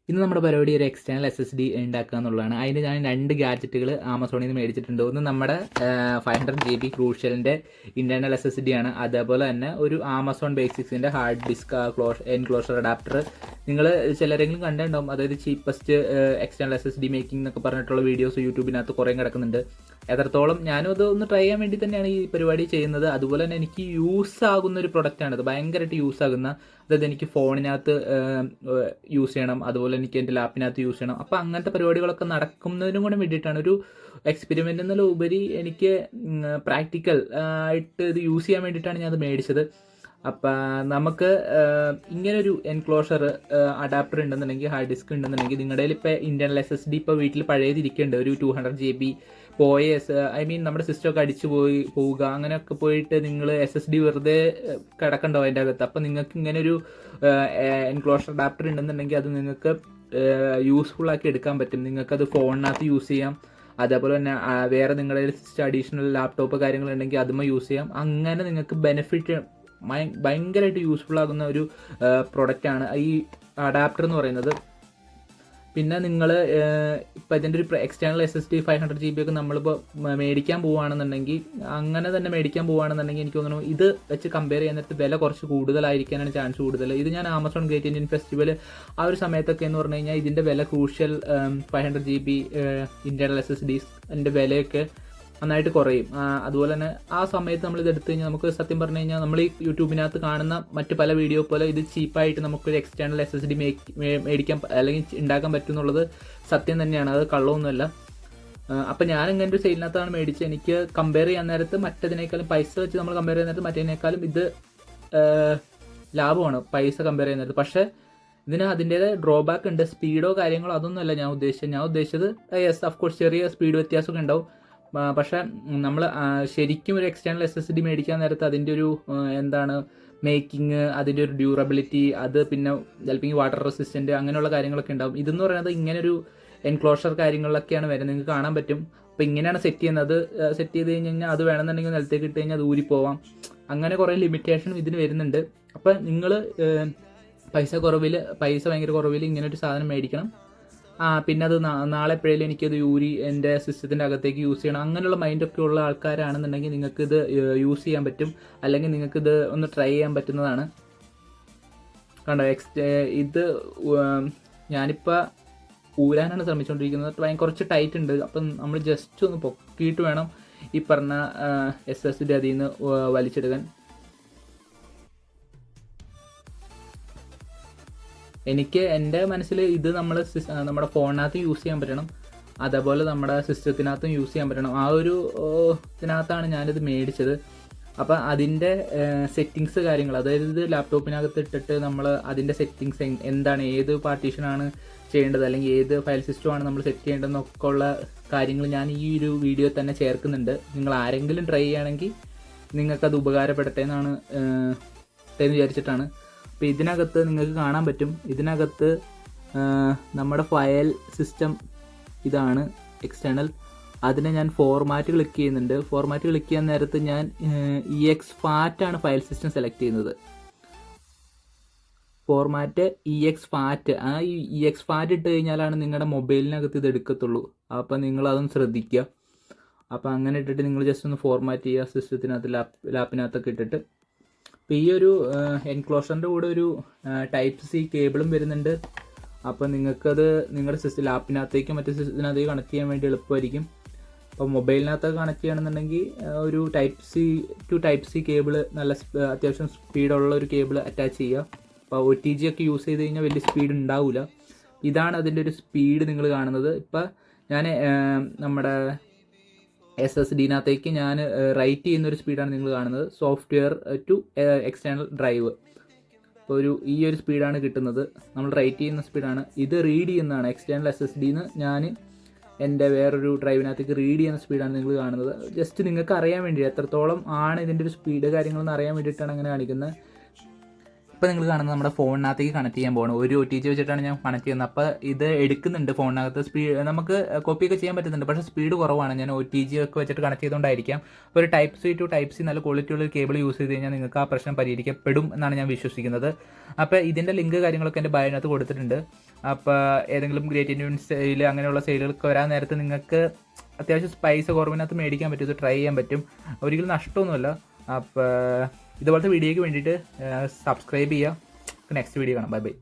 ഇന്ന് നമ്മുടെ പരിപാടി ഒരു എക്സ്റ്റേണൽ SSD ഉണ്ടാക്കുക എന്നുള്ളതാണ്. അതിന് ഞാൻ 2 ഗാഡ്ജറ്റുകൾ ആമസോണിൽ നിന്ന് മേടിച്ചിട്ടുണ്ട്. ഒന്ന് നമ്മുടെ 500 GB ക്രൂഷ്യലിൻ്റെ ഇൻറ്റേർണൽ SSD ആണ്. അതേപോലെ തന്നെ ഒരു ആമസോൺ ബേസിക്സിൻ്റെ ഹാർഡ് ഡിസ്ക് എൻക്ലോഷർ അഡാപ്റ്റർ. നിങ്ങൾ ചിലരെങ്കിലും കണ്ടിട്ടുണ്ടാവും, അതായത് ചീപ്പസ്റ്റ് എക്സ്റ്റേണൽ SSD മേക്കിംഗ് എന്നൊക്കെ പറഞ്ഞിട്ടുള്ള വീഡിയോസ് യൂട്യൂബിനകത്ത് കുറേ കിടക്കുന്നുണ്ട്. എത്രത്തോളം ഞാനും അത് ഒന്ന് ട്രൈ ചെയ്യാൻ വേണ്ടി തന്നെയാണ് ഈ പരിപാടി ചെയ്യുന്നത്. അതുപോലെ തന്നെ എനിക്ക് യൂസ് ആകുന്ന ഒരു പ്രൊഡക്റ്റാണിത്, ഭയങ്കരമായിട്ട് യൂസ് ആകുന്ന. അതായത് എനിക്ക് ഫോണിനകത്ത് യൂസ് ചെയ്യണം, അതുപോലെ എനിക്ക് എൻ്റെ ലാപ്പിനകത്ത് യൂസ് ചെയ്യണം. അപ്പോൾ അങ്ങനത്തെ പരിപാടികളൊക്കെ നടക്കുന്നതിനും കൂടെ വേണ്ടിയിട്ടാണ്, ഒരു എക്സ്പെരിമെൻ്റ് എന്നുള്ള ഉപരി എനിക്ക് പ്രാക്ടിക്കൽ ആയിട്ട് ഇത് യൂസ് ചെയ്യാൻ വേണ്ടിയിട്ടാണ് ഞാനത് മേടിച്ചത്. അപ്പം നമുക്ക് ഇങ്ങനൊരു എൻക്ലോഷർ അഡാപ്റ്റർ ഉണ്ടെന്നുണ്ടെങ്കിൽ, ഹാർഡ് ഡിസ്ക് ഉണ്ടെന്നുണ്ടെങ്കിൽ, നിങ്ങളുടെ കയ്യിൽ ഇപ്പോൾ ഇൻറ്റേർണൽ SSD ഇപ്പോൾ വീട്ടിൽ പഴയതിരിക്കുന്നുണ്ട്, ഒരു 200 GB നമ്മുടെ സിസ്റ്റമൊക്കെ അടിച്ചു പോവുക, അങ്ങനെയൊക്കെ പോയിട്ട് നിങ്ങൾ SSD വെറുതെ കിടക്കണ്ടോ അതിൻ്റെ അകത്ത്. അപ്പം നിങ്ങൾക്ക് ഇങ്ങനെ ഒരു എൻക്ലോഷർ അഡാപ്റ്റർ ഉണ്ടെന്നുണ്ടെങ്കിൽ അത് നിങ്ങൾക്ക് യൂസ്ഫുൾ ആക്കി എടുക്കാൻ പറ്റും. നിങ്ങൾക്കത് ഫോണിനകത്ത് യൂസ് ചെയ്യാം, അതേപോലെ തന്നെ വേറെ നിങ്ങളുടെ സിസ്റ്റം അഡീഷണൽ ലാപ്ടോപ്പ് കാര്യങ്ങളുണ്ടെങ്കിൽ അതുമ്പോൾ യൂസ് ചെയ്യാം. അങ്ങനെ നിങ്ങൾക്ക് ബെനിഫിറ്റ് ഭയങ്കരമായിട്ട് യൂസ്ഫുൾ ആകുന്ന ഒരു പ്രൊഡക്റ്റാണ് ഈ അഡാപ്റ്റർ എന്ന് പറയുന്നത്. പിന്നെ നിങ്ങൾ ഇപ്പോൾ ഇതിൻ്റെ ഒരു എക്സ്റ്റേണൽ SSD 500 GB ഒക്കെ നമ്മളിപ്പോൾ മേടിക്കാൻ പോവുകയാണെന്നുണ്ടെങ്കിൽ, അങ്ങനെ തന്നെ മേടിക്കാൻ പോവുകയാണെന്നുണ്ടെങ്കിൽ എനിക്ക് തോന്നുന്നു ഇത് വെച്ച് കമ്പയർ ചെയ്യാൻ നേരത്ത് വില കുറച്ച് കൂടുതലായിരിക്കാനാണ് ചാൻസ് കൂടുതൽ. ഇത് ഞാൻ ആമസോൺ ഗ്രേറ്റ് ഇന്ത്യൻ ഫെസ്റ്റിവൽ ആ ഒരു സമയത്തൊക്കെ എന്ന് പറഞ്ഞു കഴിഞ്ഞാൽ ഇതിൻ്റെ വില ക്രൂഷ്യൽ 500 GB ഇൻറ്റേർണൽ SSDs അതിൻ്റെ വിലയൊക്കെ നന്നായിട്ട് കുറയും. അതുപോലെ തന്നെ ആ സമയത്ത് നമ്മളിത് എടുത്തു കഴിഞ്ഞാൽ നമുക്ക് സത്യം പറഞ്ഞു കഴിഞ്ഞാൽ നമ്മൾ ഈ യൂട്യൂബിനകത്ത് കാണുന്ന മറ്റ് പല വീഡിയോ പോലെ ഇത് ചീപ്പായിട്ട് നമുക്കൊരു എക്സ്റ്റേണൽ SSD മേടിക്കാൻ അല്ലെങ്കിൽ ഉണ്ടാക്കാൻ പറ്റും എന്നുള്ളത് സത്യം തന്നെയാണ്, അത് കള്ളമൊന്നുമല്ല. അപ്പം ഞാൻ ഇങ്ങനെ ഒരു സെയിലിനകത്താണ് മേടിച്ചത്. എനിക്ക് കമ്പയർ ചെയ്യാൻ നേരത്ത് മറ്റതിനേക്കാളും, പൈസ വെച്ച് നമ്മൾ കമ്പയർ ചെയ്യുന്ന നേരത്ത് മറ്റേതിനേക്കാളും ഇത് ലാഭമാണ് പൈസ കമ്പയർ ചെയ്യുന്നത്. പക്ഷേ ഇതിന് അതിൻ്റേതായ ഡ്രോബാക്ക് ഉണ്ട്. സ്പീഡോ കാര്യങ്ങളോ അതൊന്നുമല്ല ഞാൻ ഉദ്ദേശിച്ചത്. യെസ്, ഓഫ് കോഴ്സ് ചെറിയ സ്പീഡ് വ്യത്യാസമൊക്കെ ഉണ്ടാവും. പക്ഷേ നമ്മൾ ശരിക്കും ഒരു എക്സ്റ്റേണൽ SSD മേടിക്കാൻ നേരത്ത് അതിൻ്റെ ഒരു മേക്കിങ്, അതിൻ്റെ ഒരു ഡ്യൂറബിലിറ്റി, അത് പിന്നെ ചിലപ്പോൾ വാട്ടർ റെസിസ്റ്റൻറ്റ് അങ്ങനെയുള്ള കാര്യങ്ങളൊക്കെ ഉണ്ടാവും. ഇതെന്ന് പറയുന്നത് ഇങ്ങനൊരു എൻക്ലോഷർ കാര്യങ്ങളിലൊക്കെയാണ് വരുന്നത്, നിങ്ങൾക്ക് കാണാൻ പറ്റും. അപ്പോൾ ഇങ്ങനെയാണ് സെറ്റ് ചെയ്യുന്നത്. സെറ്റ് ചെയ്ത് കഴിഞ്ഞാൽ അത് വേണമെന്നുണ്ടെങ്കിൽ നിലത്തേക്ക് ഇട്ട് കഴിഞ്ഞാൽ അത് ഊരിപ്പോവാം. അങ്ങനെ കുറേ ലിമിറ്റേഷനും ഇതിന് വരുന്നുണ്ട്. അപ്പോൾ നിങ്ങൾ പൈസ ഭയങ്കര കുറവിൽ ഇങ്ങനൊരു സാധനം മേടിക്കണം. പിന്നെ അത് നാളെ എപ്പോഴേലും എനിക്കത് എൻ്റെ സിസ്റ്റത്തിൻ്റെ അകത്തേക്ക് യൂസ് ചെയ്യണം, അങ്ങനെയുള്ള മൈൻഡൊക്കെ ഉള്ള ആൾക്കാരാണെന്നുണ്ടെങ്കിൽ നിങ്ങൾക്കിത് യൂസ് ചെയ്യാൻ പറ്റും, അല്ലെങ്കിൽ നിങ്ങൾക്കിത് ഒന്ന് ട്രൈ ചെയ്യാൻ പറ്റുന്നതാണ്. കണ്ടോ, ഇത് ഞാനിപ്പോൾ ഊരാനാണ് ശ്രമിച്ചുകൊണ്ടിരിക്കുന്നത്. കുറച്ച് ടൈറ്റ് ഉണ്ട്. അപ്പം നമ്മൾ ജസ്റ്റ് ഒന്ന് പൊക്കിയിട്ട് വേണം ഈ പറഞ്ഞ SSD അതിൽ നിന്ന് വലിച്ചെടുക്കാൻ. എനിക്ക് എൻ്റെ മനസ്സിൽ ഇത് നമ്മുടെ ഫോണിനകത്ത് യൂസ് ചെയ്യാൻ പറ്റണം, അതേപോലെ നമ്മുടെ സിസ്റ്റത്തിനകത്തും യൂസ് ചെയ്യാൻ പറ്റണം. ആ ഒരു ഇതിനകത്താണ് ഞാനിത് മേടിച്ചത്. അപ്പം അതിൻ്റെ സെറ്റിങ്സ് കാര്യങ്ങൾ, അതായത് ഇത് ലാപ്ടോപ്പിനകത്ത് ഇട്ടിട്ട് നമ്മൾ അതിൻ്റെ സെറ്റിങ്സ് എന്താണ്, ഏത് പാർട്ടീഷനാണ് ചെയ്യേണ്ടത്, അല്ലെങ്കിൽ ഏത് ഫയൽ സിസ്റ്റമാണ് നമ്മൾ സെറ്റ് ചെയ്യേണ്ടതെന്നൊക്കെ ഉള്ള കാര്യങ്ങൾ ഞാൻ ഈ ഒരു വീഡിയോ തന്നെ ചേർക്കുന്നുണ്ട്. നിങ്ങൾ ആരെങ്കിലും ട്രൈ ചെയ്യുകയാണെങ്കിൽ നിങ്ങൾക്കത് ഉപകാരപ്പെടട്ടെ എന്ന് വിചാരിച്ചിട്ടാണ്. അപ്പോൾ ഇതിനകത്ത് നിങ്ങൾക്ക് കാണാൻ പറ്റും, ഇതിനകത്ത് നമ്മുടെ ഫയൽ സിസ്റ്റം ഇതാണ് എക്സ്റ്റേണൽ. അതിനെ ഞാൻ ഫോർമാറ്റ് ക്ലിക്ക് ചെയ്യുന്നുണ്ട്. ഫോർമാറ്റ് ക്ലിക്ക് ചെയ്യാൻ നേരത്ത് ഞാൻ EXFAT ആണ് ഫയൽ സിസ്റ്റം സെലക്ട് ചെയ്യുന്നത്. Format EXFAT. ആ EXFAT ഇട്ട് കഴിഞ്ഞാലാണ് നിങ്ങളുടെ മൊബൈലിനകത്ത് ഇത് എടുക്കത്തുള്ളൂ. അപ്പോൾ നിങ്ങളതൊന്ന് ശ്രദ്ധിക്കുക. അപ്പോൾ അങ്ങനെ ഇട്ടിട്ട് നിങ്ങൾ ജസ്റ്റ് ഒന്ന് ഫോർമാറ്റ് ചെയ്യുക സിസ്റ്റത്തിനകത്ത്, ലാപ്പിനകത്തൊക്കെ ഇട്ടിട്ട്. അപ്പോൾ ഈ ഒരു എൻക്ലോഷറിൻ്റെ കൂടെ ഒരു Type-C കേബിളും വരുന്നുണ്ട്. അപ്പോൾ നിങ്ങൾക്കത് നിങ്ങളുടെ ലാപ്പിനകത്തേക്കും മറ്റു സിസ്റ്റത്തിനകത്തേക്ക് കണക്ട് ചെയ്യാൻ വേണ്ടി എളുപ്പമായിരിക്കും. അപ്പോൾ മൊബൈലിനകത്തൊക്കെ കണക്ട് ചെയ്യണമെന്നുണ്ടെങ്കിൽ ഒരു Type-C കേബിൾ, നല്ല അത്യാവശ്യം സ്പീഡുള്ള ഒരു കേബിൾ അറ്റാച്ച് ചെയ്യുക. അപ്പോൾ OTG ഒക്കെ യൂസ് ചെയ്ത് കഴിഞ്ഞാൽ വലിയ സ്പീഡ് ഉണ്ടാവില്ല. ഇതാണ് അതിൻ്റെ ഒരു സ്പീഡ് നിങ്ങൾ കാണുന്നത്. ഇപ്പോൾ ഞാൻ നമ്മുടെ SSDനകത്തേക്ക് ഞാൻ റൈറ്റ് ചെയ്യുന്നൊരു സ്പീഡാണ് നിങ്ങൾ കാണുന്നത്, സോഫ്റ്റ്വെയർ ടു എക്സ്റ്റേണൽ ഡ്രൈവ്. അപ്പോൾ ഈ ഒരു സ്പീഡാണ് കിട്ടുന്നത്, നമ്മൾ റൈറ്റ് ചെയ്യുന്ന സ്പീഡാണ്. ഇത് റീഡ് ചെയ്യുന്നതാണ് എക്സ്റ്റേണൽ SSDന്ന് ഞാൻ എൻ്റെ വേറൊരു ഡ്രൈവിനകത്തേക്ക് റീഡ് ചെയ്യുന്ന സ്പീഡാണ് നിങ്ങൾ കാണുന്നത്. ജസ്റ്റ് നിങ്ങൾക്ക് അറിയാൻ വേണ്ടി എത്രത്തോളം ആണ് ഇതിൻ്റെ ഒരു സ്പീഡ് കാര്യങ്ങളെന്ന് അറിയാൻ വേണ്ടിയിട്ടാണ് അങ്ങനെ കാണിക്കുന്നത്. ഇപ്പോൾ നിങ്ങൾ കാണുന്നത് നമ്മുടെ ഫോണിനകത്തേക്ക് കണക്ട് ചെയ്യാൻ പോകണം. ഒരു OTG വെച്ചിട്ടാണ് ഞാൻ കണക്ട് ചെയ്യുന്നത്. അപ്പോൾ ഇത് എടുക്കുന്നുണ്ട് ഫോണിനകത്ത്. നമുക്ക് കോപ്പിയൊക്കെ ചെയ്യാൻ പറ്റുന്നുണ്ട്, പക്ഷേ സ്പീഡ് കുറവാണ്. ഞാൻ OTG ഒക്കെ വെച്ചിട്ട് കണക്ട് ചെയ്തുകൊണ്ടായിരിക്കാം. അപ്പോൾ ഒരു Type-C to Type-C നല്ല ക്വാളിറ്റിയുള്ള കേബിൾ യൂസ് ചെയ്ത് കഴിഞ്ഞാൽ നിങ്ങൾക്ക് ആ പ്രശ്നം പരിഹരിക്കപ്പെടും എന്നാണ് ഞാൻ വിശ്വസിക്കുന്നത്. അപ്പോൾ ഇതിൻ്റെ ലിങ്ക് കാര്യങ്ങളൊക്കെ എൻ്റെ ബയോനകത്ത് കൊടുത്തിട്ടുണ്ട്. അപ്പോൾ ഏതെങ്കിലും ഗ്രേറ്റ് ഇന്ത്യൻ സെയിൽ അങ്ങനെയുള്ള സെയിലുകളൊക്കെ വരാൻ നേരത്ത് നിങ്ങൾക്ക് അത്യാവശ്യം പൈസ കുറവിനകത്ത് മേടിക്കാൻ പറ്റും, ഇത് ട്രൈ ചെയ്യാൻ പറ്റും, ഒരിക്കലും നഷ്ടമൊന്നുമല്ല. അപ്പോൾ ഇതുപോലത്തെ വീഡിയോയ്ക്ക് വേണ്ടിയിട്ട് സബ്സ്ക്രൈബ് ചെയ്യുക. നെക്സ്റ്റ് വീഡിയോ കാണാം. Bye bye.